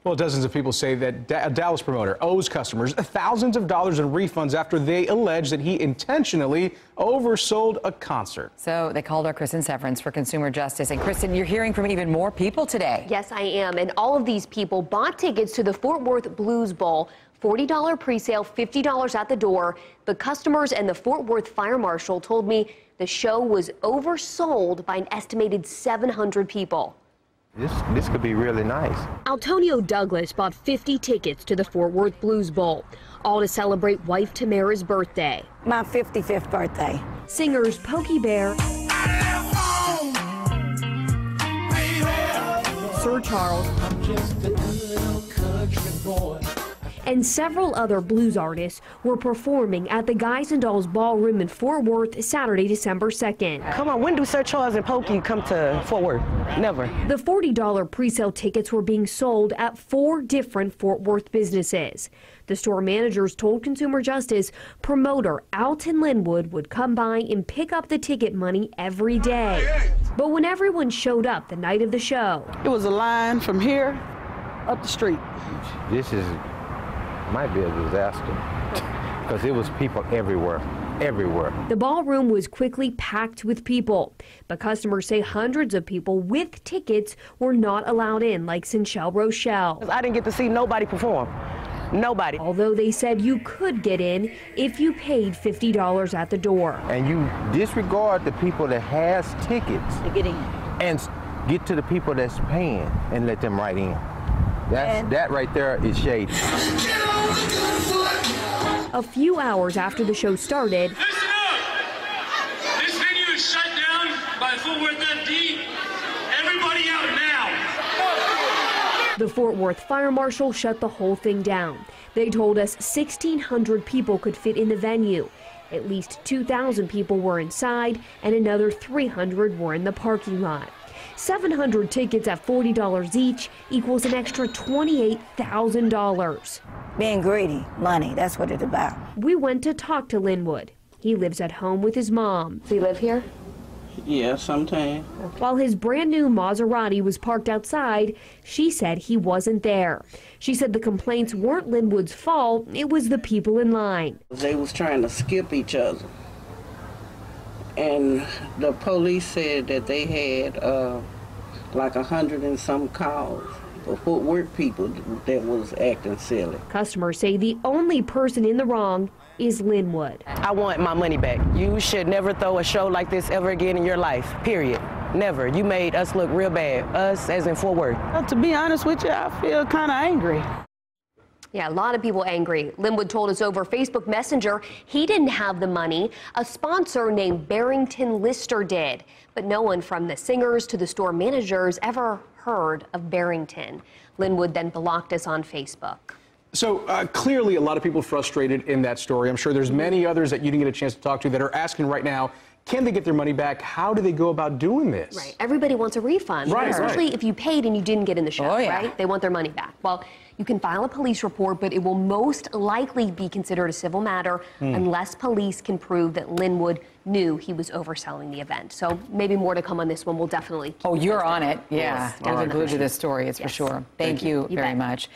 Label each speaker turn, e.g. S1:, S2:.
S1: Well, dozens of people say that a Dallas promoter owes customers thousands of dollars in refunds after they allege that he intentionally oversold a concert.
S2: So they called our Kristen Severance for Consumer Justice. And Kristen, you're hearing from even more people today.
S3: Yes, I am. And all of these people bought tickets to the Fort Worth Blues Bowl. $40 pre-sale, $50 at the door. The customers and the Fort Worth Fire Marshal told me the show was oversold by an estimated 700 people.
S4: This could be really nice.
S3: Antonio Douglas bought 50 tickets to the Fort Worth Blues Bowl, all to celebrate wife Tamara's birthday.
S5: My 55th birthday.
S3: Singers Pokey Bear, Sir Charles, and several other blues artists were performing at the Guys and Dolls Ballroom in Fort Worth Saturday, December 2nd.
S6: Come on, when do Sir Charles and Pokey come to Fort Worth? Never.
S3: The $40 pre-sale tickets were being sold at 4 different Fort Worth businesses. The store managers told Consumer Justice promoter Alton Linwood would come by and pick up the ticket money every day. But when everyone showed up the night of the show,
S6: It was a line from here up the street.
S4: Might be a disaster because it was people everywhere.
S3: The ballroom was quickly packed with people, but customers say hundreds of people with tickets were not allowed in, like Sinchelle Rochelle.
S6: I didn't get to see nobody perform. Nobody.
S3: Although they said you could get in if you paid $50 at the door.
S4: And you disregard the people that has tickets
S5: To get in.
S4: and get to the people that's paying and let them right in. That right there is shady.
S3: A few hours after the show started,
S7: Listen up! This venue is shut down by Fort Worth FD. Everybody out now!
S3: the Fort Worth Fire Marshal shut the whole thing down. They told us 1,600 people could fit in the venue. At least 2,000 people were inside and another 300 were in the parking lot. 700 tickets at $40 each equals an extra $28,000.
S5: Being greedy, money, that's what it's about.
S3: We went to talk to Linwood. He lives at home with his mom. Does he live here?
S6: Yeah, sometimes.
S3: While his brand new Maserati was parked outside, she said he wasn't there. She said the complaints weren't Linwood's fault, it was the people in line.
S6: They was trying to skip each other. And the police said that they had like 100 and some calls for Fort Worth people that was acting silly.
S3: Customers say the only person in the wrong is Linwood.
S6: I want my money back. You should never throw a show like this ever again in your life, period. Never. You made us look real bad, us as in Fort Worth. Well, to be honest with you, I feel kind of angry.
S3: Yeah, a lot of people angry. Linwood told us over Facebook Messenger he didn't have the money. A sponsor named Barrington Lister did. But no one from the singers to the store managers ever heard of Barrington. Linwood then blocked us on Facebook.
S1: So clearly a lot of people frustrated in that story. I'm sure there's many others that you didn't get a chance to talk to that are asking right now, can they get their money back? How do they go about doing this?
S3: Right. Everybody wants a refund.
S1: Right,
S3: especially if you paid and you didn't get in the show,
S2: Oh, yeah.
S3: right? They want their money back. Well, you can file a police report, but it will most likely be considered a civil matter unless police can prove that Linwood knew he was overselling the event. So maybe more to come on this one. We'll definitely keep
S2: Oh, you're
S3: posted.
S2: on it. Yeah.
S3: Yes,
S2: We're glued to this story, it's for sure. Thank you very much.